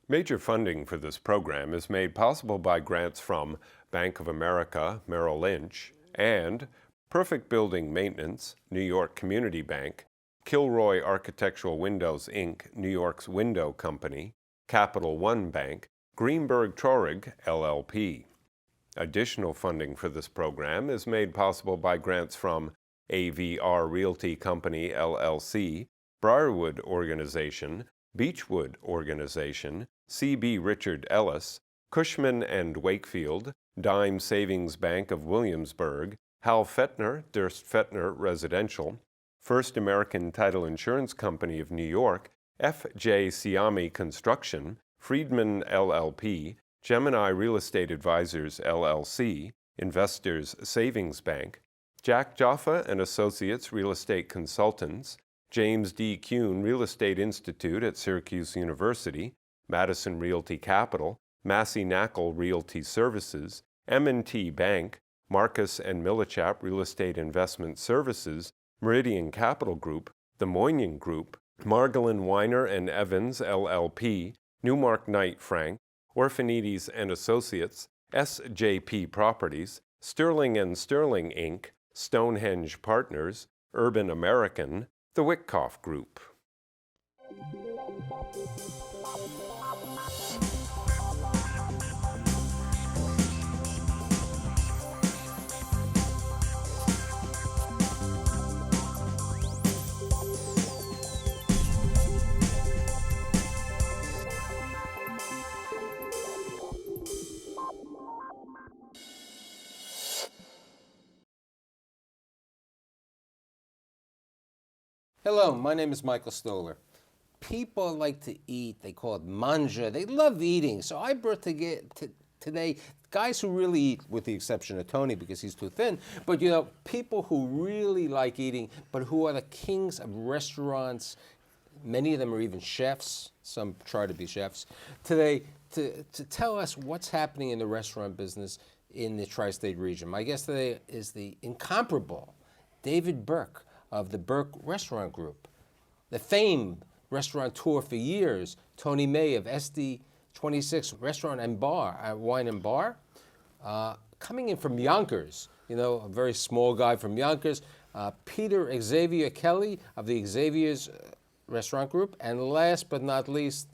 Major funding for this program is made possible by grants from Bank of America, Merrill Lynch, and Perfect Building Maintenance, New York Community Bank, Kilroy Architectural Windows, Inc., New York's window company, Capital One Bank, Greenberg Traurig, LLP. Additional funding for this program is made possible by grants from AVR Realty Company, LLC, Briarwood Organization, Beechwood Organization, C.B. Richard Ellis, Cushman and Wakefield, Dime Savings Bank of Williamsburg, Hal Fettner, Durst Fettner Residential, First American Title Insurance Company of New York, F.J. Siami Construction, Friedman LLP, Gemini Real Estate Advisors LLC, Investors Savings Bank, Jack Jaffa and Associates Real Estate Consultants, James D. Kuhn Real Estate Institute at Syracuse University, Madison Realty Capital, Massey Knackel Realty Services, M&T Bank, Marcus and Millichap Real Estate Investment Services, Meridian Capital Group, The Moynihan Group, Margolin Weiner and Evans LLP, Newmark Knight Frank, Orphanides and Associates, SJP Properties, Sterling and Sterling Inc., Stonehenge Partners, Urban American, The Wickoff Group. Hello, my name is Michael Stoller. People like to eat, they call it manja, they love eating. So I brought today guys who really eat, with the exception of Tony because he's too thin, but you know, people who really like eating, but who are the kings of restaurants. Many of them are even chefs, some try to be chefs. Today, to tell us what's happening in the restaurant business in the tri-state region. My guest today is the incomparable David Burke of the Burke Restaurant Group, the famed restaurateur for years, Tony May of SD26 Restaurant and Bar, Wine and Bar, coming in from Yonkers, you know, a very small guy from Yonkers, Peter Xavier Kelly of the Xavier's Restaurant Group, and last but not least,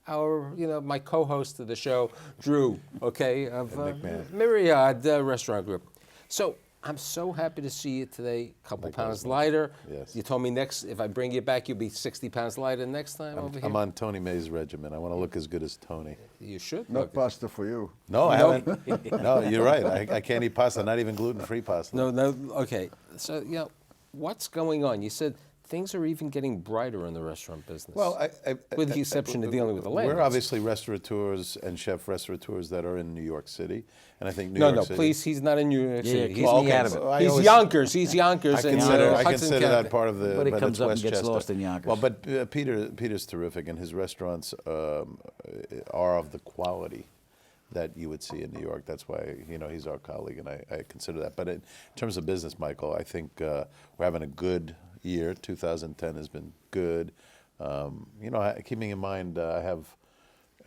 my co-host of the show, Drew, okay, of Myriad Restaurant Group. So I'm so happy to see you today, a couple pounds lighter. Yes. You told me if I bring you back, you'll be 60 pounds lighter next time over here. I'm on Tony May's regimen. I want to look as good as Tony. You should. No pasta for you. No, I haven't. No, you're right. I can't eat pasta, not even gluten-free pasta. No, okay. So, what's going on? You said things are even getting brighter in the restaurant business. Well, with the exception of dealing with the landlords. We're obviously restaurateurs and chef restaurateurs that are in New York City, and I think New York York City. No, please, he's not in New York City. He's in the He's Yonkers. He's Yonkers. I consider that part of the. But it comes up and Westchester. gets lost in Yonkers. Well, but Peter's terrific, and his restaurants are of the quality that you would see in New York. That's why he's our colleague, and I consider that. But in terms of business, Michael, I think we're having a good year. 2010 has been good. Keeping in mind, I have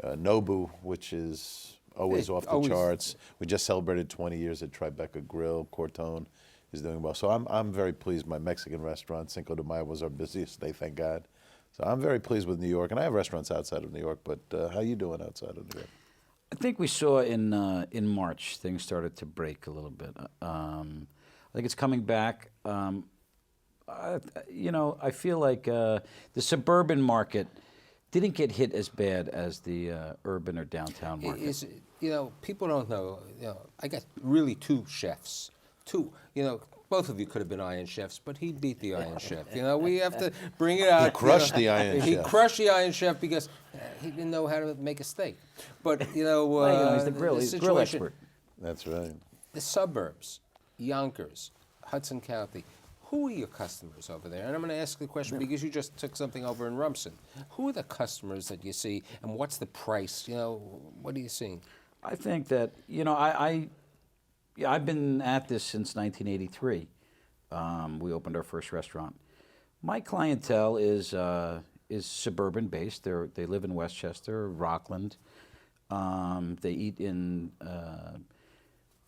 Nobu, which is always off the charts. We just celebrated 20 years at Tribeca Grill. Cortone is doing well. So I'm very pleased. My Mexican restaurant, Cinco de Mayo, was our busiest day, thank God. So I'm very pleased with New York. And I have restaurants outside of New York, but how you doing outside of New York? I think we saw in March things started to break a little bit. I think it's coming back. I feel like the suburban market didn't get hit as bad as the urban or downtown market. People don't know. I got really two chefs. Both of you could have been Iron Chefs, but he beat the Iron Chef. We have to bring it out. He crushed the Iron Chef. He crushed the Iron Chef because he didn't know how to make a steak. But he's the grill. He's a grill expert. That's right. The suburbs, Yonkers, Hudson County. Who are your customers over there? And I'm going to ask the question because you just took something over in Rumson. Who are the customers that you see, and what's the price? What are you seeing? I think that I've been at this since 1983. We opened our first restaurant. My clientele is is suburban based. They live in Westchester, Rockland. They eat in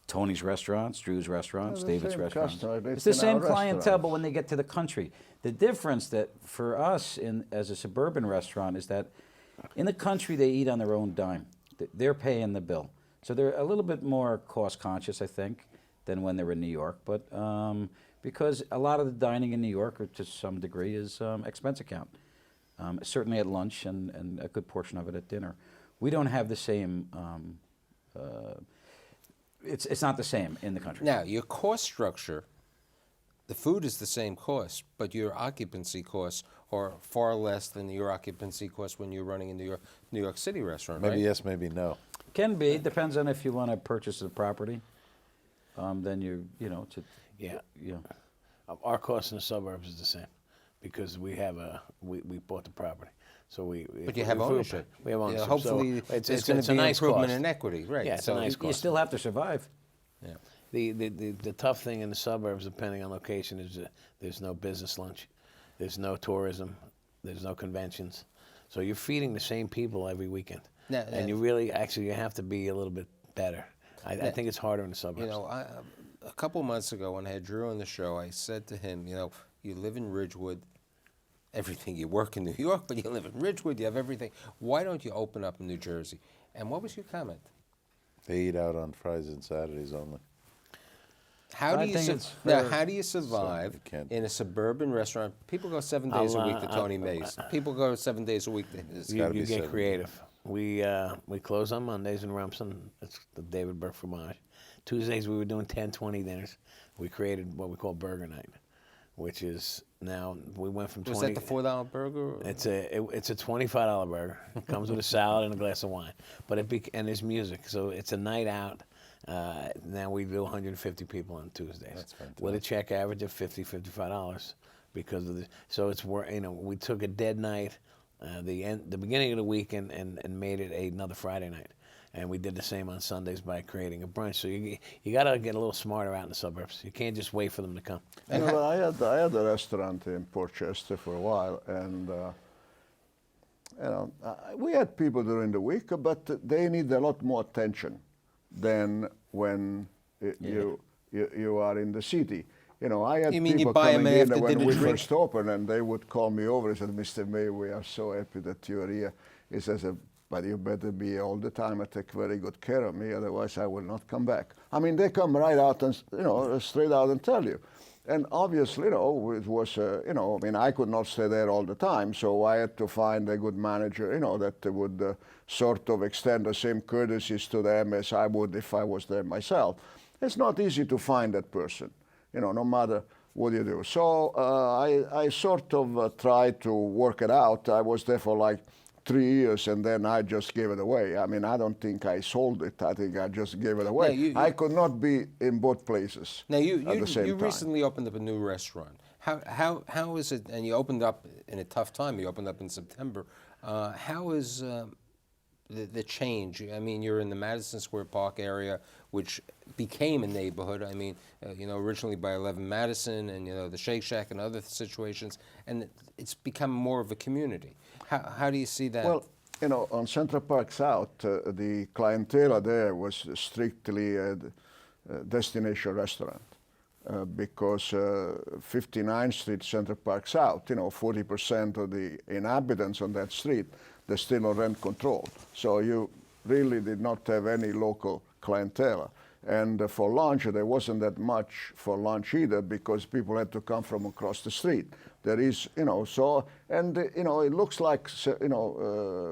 Tony's restaurants, Drew's restaurants, the David's same restaurants. customer, It's they the sit in same our clientele, restaurants. but when they get to the country, the difference that for us as a suburban restaurant is that in the country they eat on their own dime. They're paying the bill, so they're a little bit more cost conscious, I think, than when they're in New York. But because a lot of the dining in New York, or to some degree, is expense account. Certainly at lunch and a good portion of it at dinner. We don't have the same. It's not the same in the country. Now, your cost structure, the food is the same cost, but your occupancy costs are far less than your occupancy costs when you're running a New York City restaurant, Maybe right? yes, maybe no. Can be, depends on if you want to purchase the property. Then Yeah. yeah. Our cost in the suburbs is the same because we bought the property. So But you have ownership. We have ownership. Hopefully, so there's going to be a nice improvement cost. in equity, right? Yeah, it's so a nice You cost. still have to survive. Yeah. The tough thing in the suburbs, depending on location, is that there's no business lunch, there's no tourism, there's no conventions. So you're feeding the same people every weekend. And you really, you have to be a little bit better. I think it's harder in the suburbs. You know, a couple months ago when I had Drew on the show, I said to him, you live in Ridgewood, everything, you work in New York, but you live in Ridgewood, you have everything. Why don't you open up in New Jersey? And what was your comment? They eat out on Fridays and Saturdays only. How I do think you it's now? fair. How do you survive you can't- in a suburban restaurant? People go 7 days a week to Tony Mays. People go 7 days a week to his. You gotta be get 7. creative. We close on Mondays in Rumson. It's the David Burke fromage. Tuesdays we were doing 10, 20 dinners. We created what we call Burger Night, which is now we went from Was 20. that the $4 burger? Or? It's a $25 burger. It comes with a salad and a glass of wine, but and there's music, so it's a night out. Now we do 150 people on Tuesdays. That's fantastic. With a check average of $55 because of the. So it's we took a dead night, the beginning of the week and made it another Friday night, and we did the same on Sundays by creating a brunch. So you got to get a little smarter out in the suburbs. You can't just wait for them to come. I had a restaurant in Portchester for a while, and we had people during the week, but they need a lot more attention than when you are in the city. I had You mean you people buy 'em coming in after when dinner we drink? first opened, and they would call me over and said, "Mr. May, we are so happy that you are here." He says, "But you better be here all the time and take very good care of me, otherwise I will not come back." I mean, they come right out and straight out and tell you. And obviously, it was, I could not stay there all the time, so I had to find a good manager, that would sort of extend the same courtesies to them as I would if I was there myself. It's not easy to find that person, no matter what you do. So I sort of tried to work it out. I was there for like 3 years, and then I just gave it away. I mean, I don't think I sold it. I think I just gave it away. I could not be in both places Now at the same you time. recently opened up a new restaurant. How is it? And you opened up in a tough time. You opened up in September. How is the change? I mean, you're in the Madison Square Park area, which became a neighborhood. I mean, originally by 11 Madison, and the Shake Shack and other situations, and it's become more of a community. How do you see that? Well, on Central Park South, the clientele there was strictly a destination restaurant because 59th Street, Central Park South, 40% of the inhabitants on that street, they're still on rent control. So you really did not have any local clientele. And for lunch, there wasn't that much for lunch either because people had to come from across the street. There is, it looks like,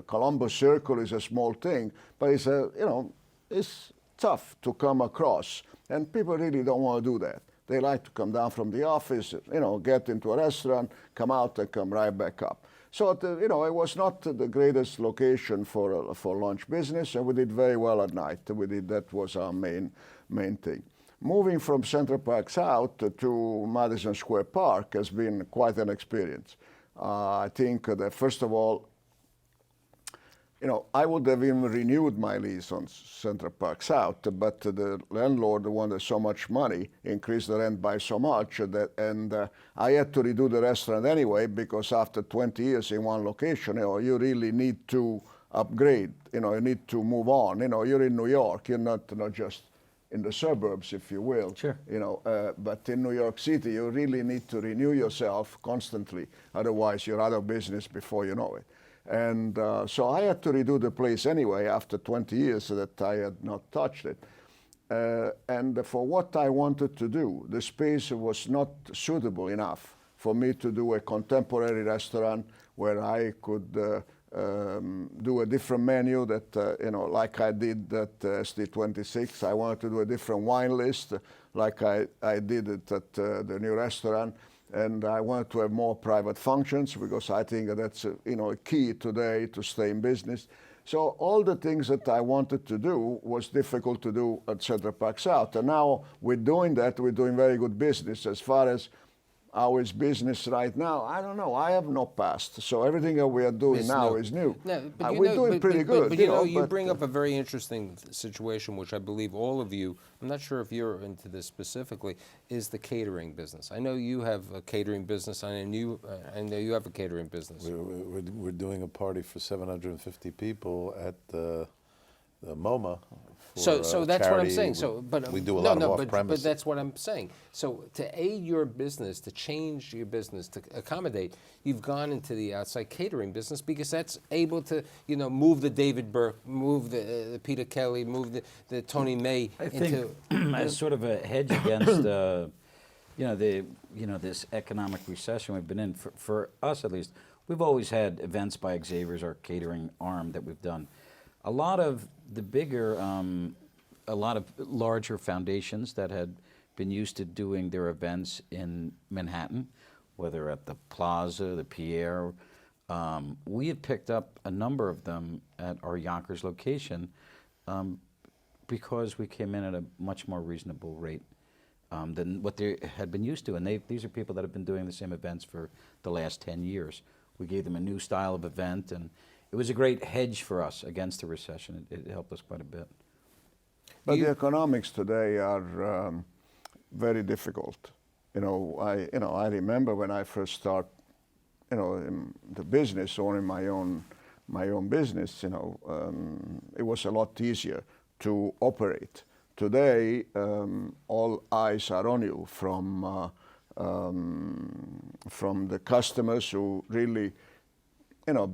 Columbus Circle is a small thing, but it's it's tough to come across. And people really don't want to do that. They like to come down from the office, get into a restaurant, come out and come right back up. So, it was not the greatest location for lunch business, and we did very well at night. That was our main thing. Moving from Central Park South to Madison Square Park has been quite an experience. I think that, first of all, I would have even renewed my lease on Central Park South, but the landlord wanted so much money, increased the rent by so much, and I had to redo the restaurant anyway, because after 20 years in one location, you really need to upgrade, you need to move on. You're in New York, you're not just in the suburbs, if you will. Sure. But in New York City, you really need to renew yourself constantly, otherwise you're out of business before you know it. And so I had to redo the place anyway after 20 years that I had not touched it. And for what I wanted to do, the space was not suitable enough for me to do a contemporary restaurant where I could do a different menu that, like I did at SD26. I wanted to do a different wine list like I did it at the new restaurant. And I wanted to have more private functions because I think that's a key today to stay in business. So all the things that I wanted to do was difficult to do at Central Park South. And now we're doing that. We're doing very good business. As far as how is business right now, I don't know. I have no past. So everything that we are doing now is new. No, but we're doing pretty good. But you bring up a very interesting situation, which I believe all of you, I'm not sure if you're into this specifically, is the catering business. I know you have a catering business. I know you have a catering business. We're doing a party for 750 people at the MoMA. So that's what I'm saying. We do a lot of off-premise. But that's what I'm saying. So to aid your business, to change your business, to accommodate, you've gone into the outside catering business because that's able to, move the David Burke, move the Peter Kelly, move the Tony May I into. think as sort of a hedge against, this economic recession we've been in. For us, at least, we've always had events by Xavier's, our catering arm that we've done. A lot of the bigger, a lot of larger foundations that had been used to doing their events in Manhattan, whether at the Plaza, the Pierre, we had picked up a number of them at our Yonkers location because we came in at a much more reasonable rate than what they had been used to. And these are people that have been doing the same events for the last 10 years. We gave them a new style of event, and it was a great hedge for us against the recession. It helped us quite a bit. But the economics today are very difficult. I remember when I first started, in the business, owning my own business. It was a lot easier to operate. Today, all eyes are on you from the customers who really,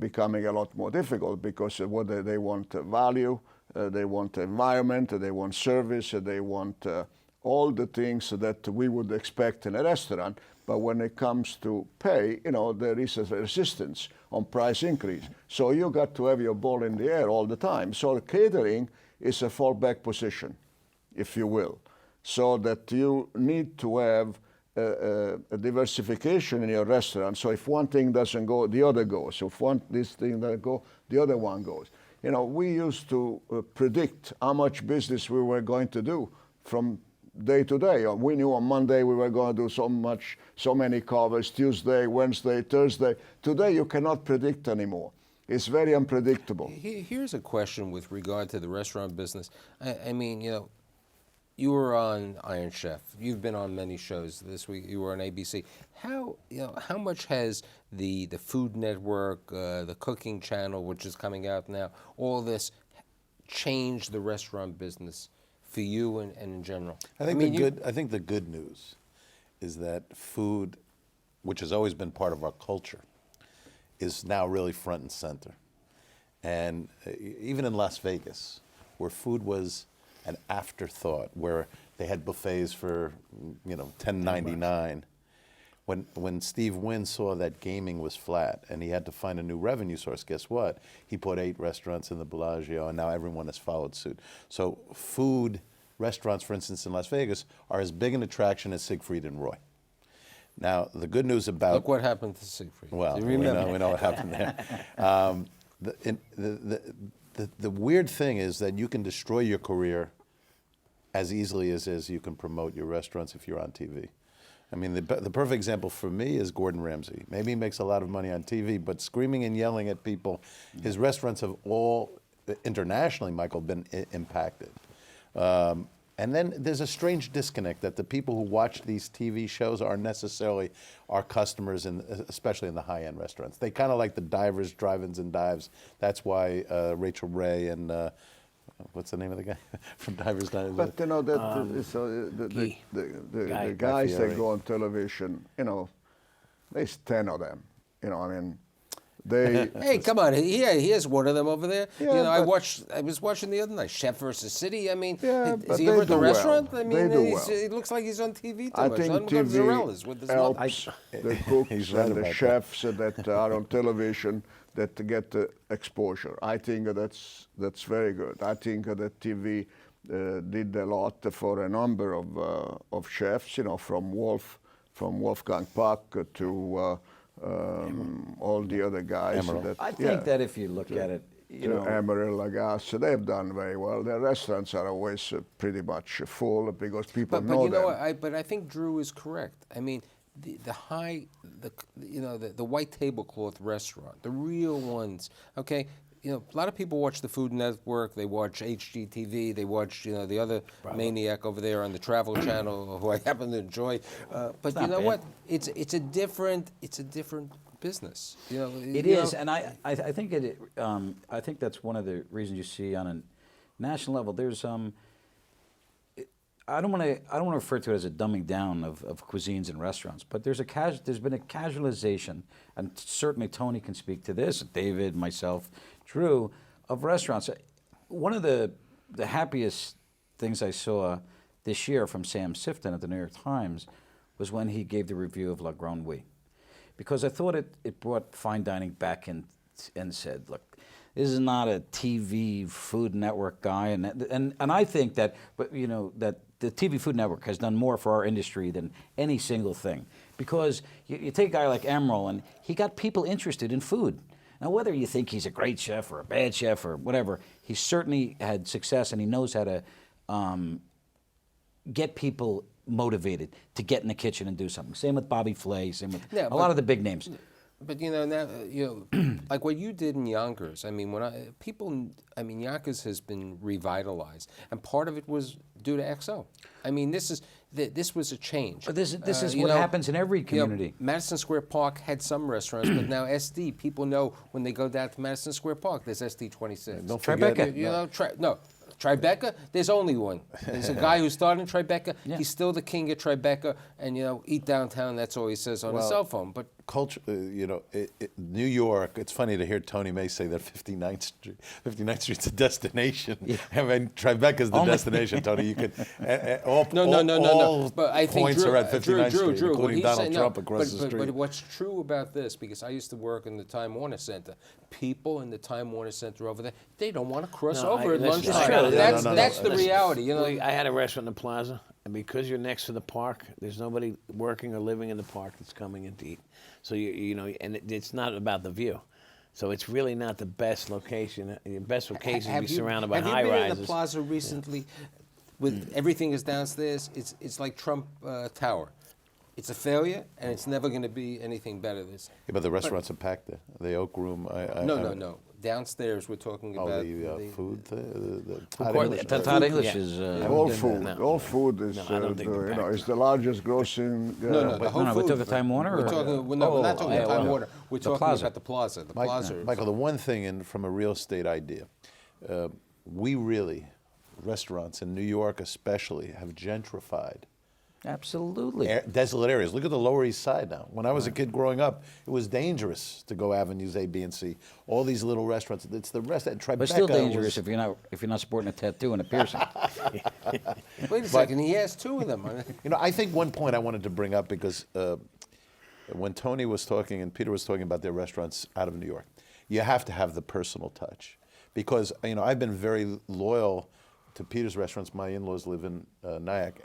becoming a lot more difficult because what they want value, they want environment, they want service, they want all the things that we would expect in a restaurant. But when it comes to pay, there is a resistance on price increase. So you got to have your ball in the air all the time. So catering is a fallback position, if you will, so that you need to have a diversification in your restaurant. So if one thing doesn't go, the other goes. So if this thing doesn't go, the other one goes. We used to predict how much business we were going to do from day to day. We knew on Monday we were going to do so many covers, Tuesday, Wednesday, Thursday. Today you cannot predict anymore. It's very unpredictable. Here's a question with regard to the restaurant business. I mean, you were on Iron Chef. You've been on many shows. This week you were on ABC. How much has the Food Network, the Cooking Channel, which is coming out now, all this changed the restaurant business for you and in general? I think the good news is that food, which has always been part of our culture, is now really front and center. And even in Las Vegas, where food was an afterthought, where they had buffets for $10.99. When Steve Wynn saw that gaming was flat and he had to find a new revenue source, guess what? He put 8 restaurants in the Bellagio, and now everyone has followed suit. So food restaurants, for instance, in Las Vegas, are as big an attraction as Siegfried and Roy. Now, the good news about... Look what happened to Siegfried. Well, we know what happened there. The weird thing is that you can destroy your career as easily as you can promote your restaurants if you're on TV. I mean, the perfect example for me is Gordon Ramsay. Maybe he makes a lot of money on TV, but screaming and yelling at people, his restaurants have all, internationally, Michael, been impacted. And then there's a strange disconnect that the people who watch these TV shows aren't necessarily our customers, especially in the high-end restaurants. They kind of like the divers, drive-ins, and dives. That's why Rachel Ray and what's the name of the guy from Divers, Dives? But you know that the guys that go on television, you know, there's 10 of them. You know, I mean, they. Hey, come on! He has one of them over there. Yeah, you know, I but- was watching the other night, Chef versus City. I mean, Yeah, is but he they ever at the do well. restaurant? I mean, They do well. it looks like he's on TV too I much. think Let him go to TV Zarellas with his mother. helps the cooks He's right and the about that. chefs that are on television that get the exposure. I think that's very good. I think that TV did a lot for a number of chefs. You know, from Wolfgang Puck to all the other guys. Emerald. That, I think that if you look at it, you know, Emerald Lagasse, they've done very well. Their restaurants are always pretty much full because people But know you know them. what? But I think Drew is correct. I mean, the white tablecloth restaurant, the real ones. Okay, you know, a lot of people watch the Food Network. They watch HGTV. They watch, you know, the other maniac over there on the Travel Channel, who I happen to enjoy. But you know bad. what? It's a different business. You know, It is, and I think I think that's one of the reasons you see on a national level. There's I don't want to refer to it as a dumbing down of cuisines and restaurants, but there's been a casualization, and certainly Tony can speak to this. David, myself, Drew, of restaurants. One of the happiest things I saw this year from Sam Sifton at the New York Times was when he gave the review of La Grande Nuit, because I thought it brought fine dining back in and said, look, this is not a TV Food Network guy, and I think that, but you know, that the TV Food Network has done more for our industry than any single thing, because you take a guy like Emerald, and he got people interested in food. Now, whether you think he's a great chef or a bad chef or whatever, he certainly had success, and he knows how to get people motivated to get in the kitchen and do something. Same with Bobby Flay, same with a lot of the big names. But you know now, you know, like what you did in Yonkers. I mean, Yonkers has been revitalized, and part of it was due to XO. I mean, this was a change. But this is what happens in every community. You know, Madison Square Park had some restaurants, but now SD, people know when they go down to Madison Square Park, there's SD 26. Don't forget, Tribeca. You know, Tribeca, there's only one. There's a guy who started in Tribeca. Yeah. He's still the king at Tribeca, and you know, eat downtown. That's all he says on his cell phone. But culture, you know, New York. It's funny to hear Tony May say that 59th Street's a destination. Yeah. I mean, Tribeca's the destination. Tony, you could all No. But I think points Drew, are at 59th Street, Drew, including what he's Donald saying, Trump across the but street. what's true about this? Because I used to work in the Time Warner Center. People in the Time Warner Center over there, they don't want to cross over at listen, lunchtime. That's the listen, reality. You know, I had a restaurant in the plaza, and because you're next to the park, there's nobody working or living in the park that's coming in to eat. So you know, and it's not about the view. So it's really not the best location. The best location is to be surrounded by high Have you been rises. in the plaza recently? With everything is downstairs. It's like Trump Tower. It's a failure, and it's never going to be anything better. Yeah, but the restaurants are packed there. The Oak Room. No. Downstairs, we're talking about the food. The Todd Todd English. Todd English Yeah. is... All food. No. All food is, No, I don't think you they're know, packed. is the largest grossing. No, the Whole we're Foods. talking Time Warner? We're or- talking, we're not talking yeah, Time well, Warner. We're the talking plaza. about the plaza. The plaza. Michael, the one thing from a real estate idea, we really, restaurants in New York especially, have gentrified Absolutely. desolate areas. Look at the Lower East Side now. When I was a kid growing up, it was dangerous to go avenues A, B, and C. All these little restaurants. It's the rest at Tribeca. But still dangerous if you're not sporting a tattoo and a piercing. Wait a second. He has two of them. You know, I think one point I wanted to bring up because when Tony was talking and Peter was talking about their restaurants out of New York, you have to have the personal touch. Because, you know, I've been very loyal to Peter's restaurants. My in-laws live in Nyack,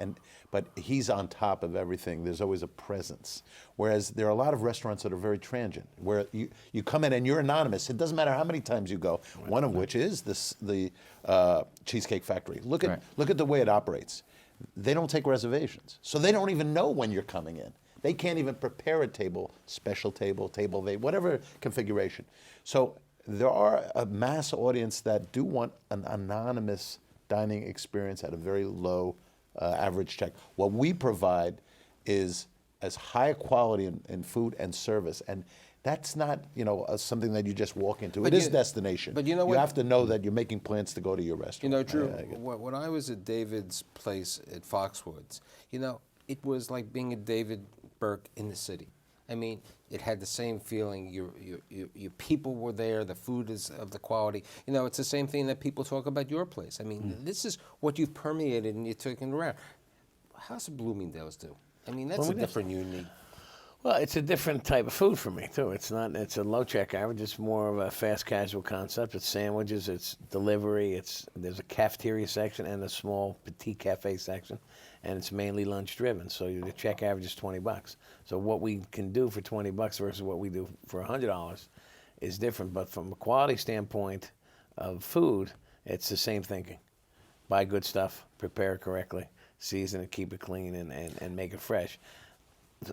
but he's on top of everything. There's always a presence. Whereas there are a lot of restaurants that are very transient, where you come in and you're anonymous. It doesn't matter how many times you go. One of which is the Cheesecake Factory. Look at the way it operates. they don't take reservations. So they don't even know when you're coming in. They can't even prepare a table, special table, table they, whatever configuration. So there are a mass audience that do want an anonymous dining experience at a very low average check. What we provide is as high a quality in food and service, and that's not, something that you just walk into. But it is destination. but you know you what? have to know that you're making plans to go to your restaurant. Drew, when I was at David's place at Foxwoods, it was like being at David Burke in the city. I mean, it had the same feeling. Your people were there. The food is of the quality. It's the same thing that people talk about your place. I mean, this is what you've permeated and you're taking around. How's the Bloomingdale's do? I mean, that's a different unique. Well, it's a different type of food for me too. It's a low check average. It's more of a fast casual concept. It's sandwiches. It's delivery. There's a cafeteria section and a small petite cafe section, and it's mainly lunch driven. So the check average is $20. So what we can do for $20 versus what we do for $100 is different. But from a quality standpoint of food, it's the same thinking. Buy good stuff, prepare it correctly, season it, keep it clean, and make it fresh.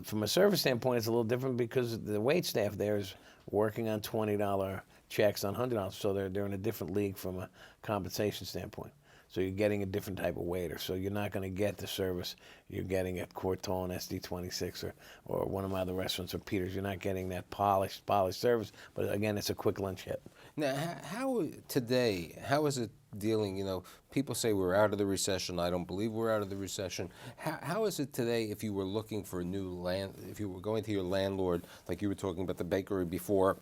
From a service standpoint, it's a little different because the wait staff there is working on $20 checks on $100, so they're in a different league from a compensation standpoint. So you're getting a different type of waiter. So you're not going to get the service you're getting at Corton, SD26, or one of my other restaurants, or Peter's. You're not getting that polished service. But again, it's a quick lunch hit. Now, how is it dealing? People say we're out of the recession. I don't believe we're out of the recession. How is it today if you were looking for a new land, if you were going to your landlord, like you were talking about the bakery before,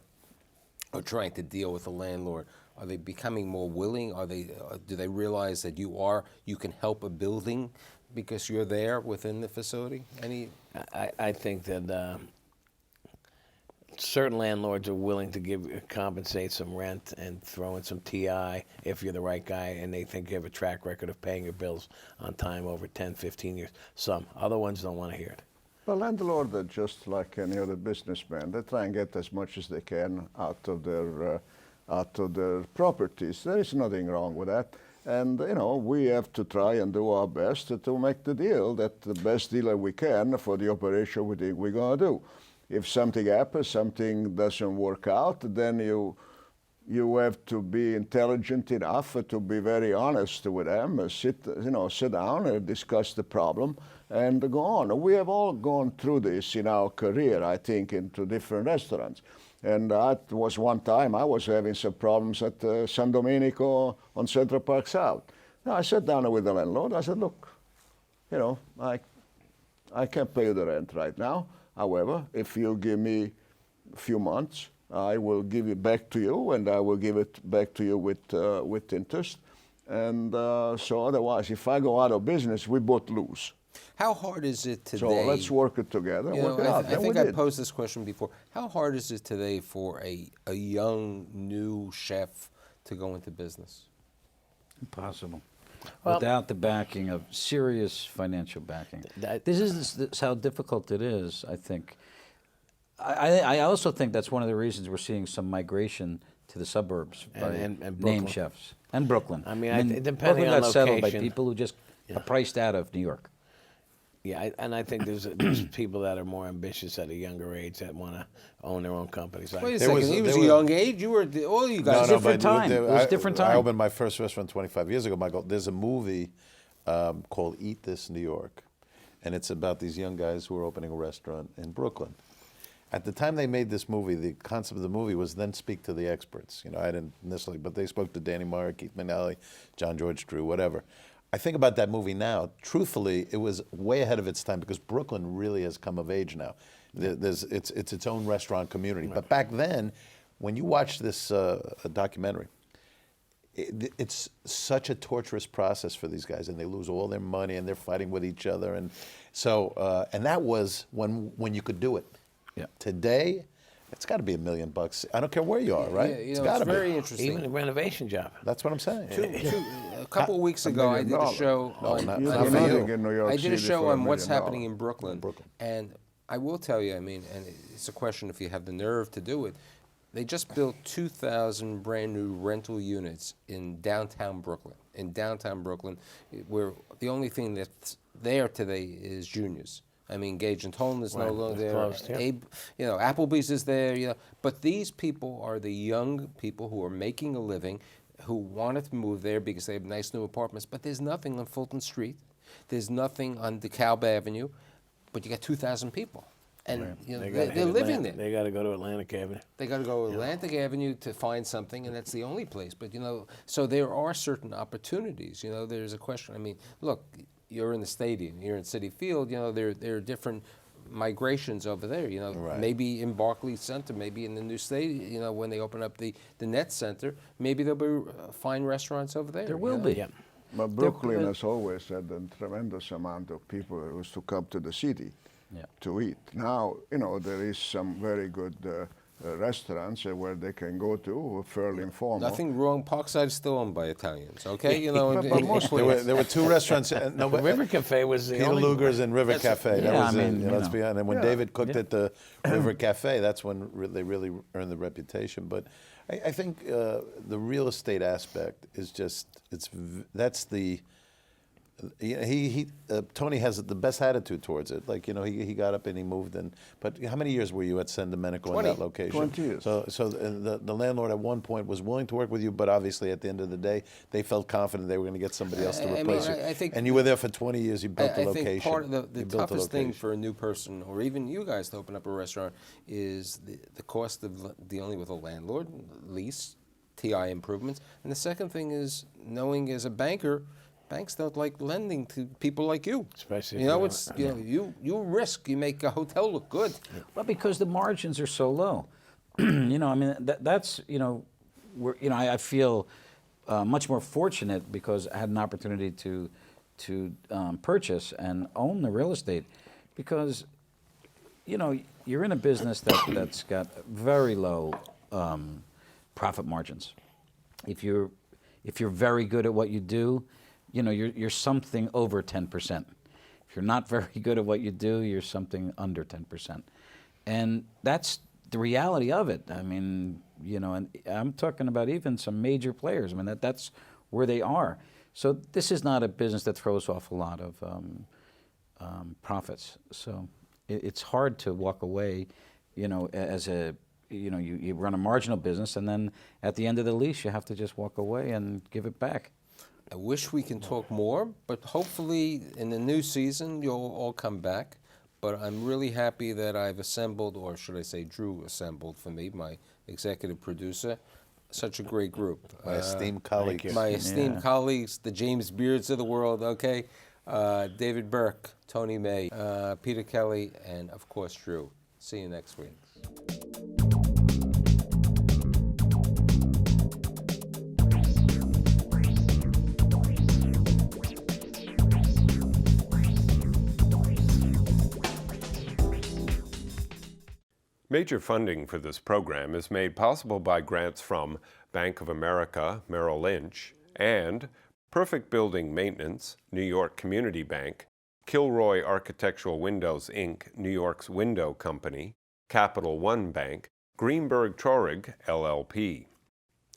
or trying to deal with the landlord? Are they becoming more willing? Do they realize that you can help a building because you're there within the facility? I think that certain landlords are willing to compensate some rent and throw in some TI if you're the right guy and they think you have a track record of paying your bills on time over 10, 15 years. Some. Other ones don't want to hear it. Well, landlords are just like any other businessman. They try and get as much as they can out of their properties. There is nothing wrong with that. And, we have to try and do our best to make the deal, that the best deal that we can for the operation we think we're going to do. If something happens, something doesn't work out, then you have to be intelligent enough to be very honest with them, sit down and discuss the problem and go on. We have all gone through this in our career, I think, into different restaurants. And that was one time I was having some problems at San Domenico on Central Park South. Now, I sat down with the landlord. I said, look, I can't pay you the rent right now. However, if you give me a few months, I will give it back to you, and I will give it back to you with interest. And so otherwise, if I go out of business, we both lose. How hard is it today? So let's work it together. Work it out. I think I posed this question before. How hard is it today for a young, new chef to go into business? Impossible. Without the backing of serious financial backing. This is how difficult it is, I think. I also think that's one of the reasons we're seeing some migration to the suburbs by and name chefs. And Brooklyn. I mean, depending Brooklyn on got settled by location. people who just are priced out of New York. Yeah, and I think there's people that are more ambitious at a younger age that want to own their own companies. Wait a second, he was a young age? All you guys... Different time. It was a different time. I opened my first restaurant 25 years ago, Michael. There's a movie called Eat This New York, and it's about these young guys who are opening a restaurant in Brooklyn. At the time they made this movie, the concept of the movie was then speak to the experts. I didn't necessarily, but they spoke to Danny Meyer, Keith McNally, John George Drew, whatever. I think about that movie now. Truthfully, it was way ahead of its time because Brooklyn really has come of age now. It's its own restaurant community. Right. But back then, when you watch this documentary, it's such a torturous process for these guys, and they lose all their money, and they're fighting with each other, and so and that was when you could do it. Yeah. Today, it's got to be $1 million. I don't care where you are, right? It's got to be very interesting. Even a renovation job. That's what I'm saying. A couple of weeks ago, I did a show on. I did a show on what's happening in Brooklyn, and I will tell you, and it's a question if you have the nerve to do it. They just built 2,000 brand new rental units in downtown Brooklyn. Where the only thing that's there today is Junior's. I mean, Gage and Tolan is no Right, longer it's there. closed, yeah. Abe, Applebee's is there. But these people are the young people who are making a living, who wanted to move there because they have nice new apartments. But there's nothing on Fulton Street. There's nothing on DeKalb Avenue. But you got 2,000 people. And they're living there. They got to go to Atlantic Avenue. They got to go to Atlantic Avenue to find something, and that's the only place. But so there are certain opportunities. There's a question. I mean, look, you're in the stadium, you're in Citi Field. There are different migrations over there. Right. Maybe in Barclays Center, maybe in the new stadium. When they open up the Nets Center, maybe there'll be fine restaurants over there. There will be. Yeah. But Brooklyn has always had a tremendous amount of people who used to come to the city to eat. Now, there is some very good restaurants where they can go to, fairly informal. Nothing wrong. Parkside is still owned by Italians, okay? But mostly There were two restaurants. No, but River Cafe was the Peter only Luger's and River Cafe. That yeah, was I it. mean, Let's be honest. And when David cooked Yeah. at the River Cafe, that's when they really earned the reputation. But I think the real estate aspect is just that's the. Tony has the best attitude towards it. Like, he got up and he moved. But how many years were you at San Domenico in that location? 20 years. So the landlord at one point was willing to work with you, but obviously at the end of the day, they felt confident they were going to get somebody else to replace you. I think and you were there for 20 years. You built the I location. think part of the You built the toughest thing location. for a new person, or even you guys to open up a restaurant, is the cost of dealing with a landlord, lease, TI improvements. And the second thing is knowing as a banker, banks don't like lending to people like you. Especially you risk, you make a hotel look good. Well, because the margins are so low. I mean, that's, I feel much more fortunate because I had an opportunity to purchase and own the real estate because, you're in a business that's got very low profit margins. If you're very good at what you do, you're something over 10%. If you're not very good at what you do, you're something under 10%. And that's the reality of it. I mean, and I'm talking about even some major players. I mean, that's where they are. So this is not a business that throws off a lot of profits. So it's hard to walk away, as a, you run a marginal business, and then at the end of the lease, you have to just walk away and give it back. I wish we can talk more, but hopefully in the new season, you'll all come back. But I'm really happy that I've assembled, or should I say Drew assembled for me, my executive producer, such a great group. My esteemed colleagues. My esteemed colleagues, the James Beards of the world, okay? David Burke, Tony May, Peter Kelly, and of course Drew. See you next week. Major funding for this program is made possible by grants from Bank of America, Merrill Lynch, and Perfect Building Maintenance, New York Community Bank, Kilroy Architectural Windows, Inc., New York's window company, Capital One Bank, Greenberg Traurig, LLP.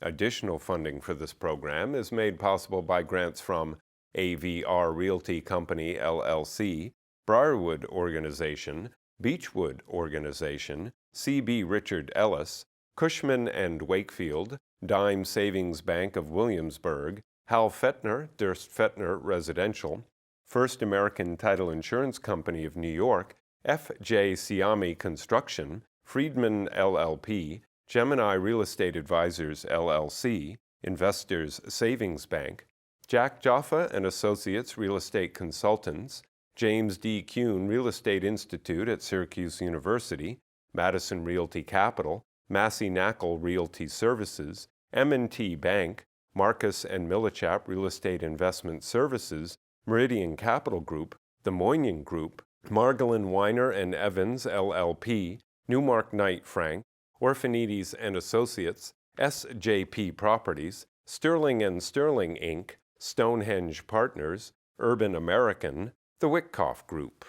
Additional funding for this program is made possible by grants from AVR Realty Company, LLC, Briarwood Organization, Beechwood Organization, C.B. Richard Ellis, Cushman & Wakefield, Dime Savings Bank of Williamsburg, Hal Fettner, Durst Fettner Residential, First American Title Insurance Company of New York, F.J. Siami Construction, Friedman LLP, Gemini Real Estate Advisors LLC, Investors Savings Bank, Jack Jaffa and Associates Real Estate Consultants, James D. Kuhn Real Estate Institute at Syracuse University, Madison Realty Capital, Massey Knackel Realty Services, M&T Bank, Marcus and Millichap Real Estate Investment Services, Meridian Capital Group, The Moynihan Group, Margolin Weiner and Evans LLP, Newmark Knight Frank, Orphanides and Associates, SJP Properties, Sterling and Sterling Inc., Stonehenge Partners, Urban American, The Witkoff Group.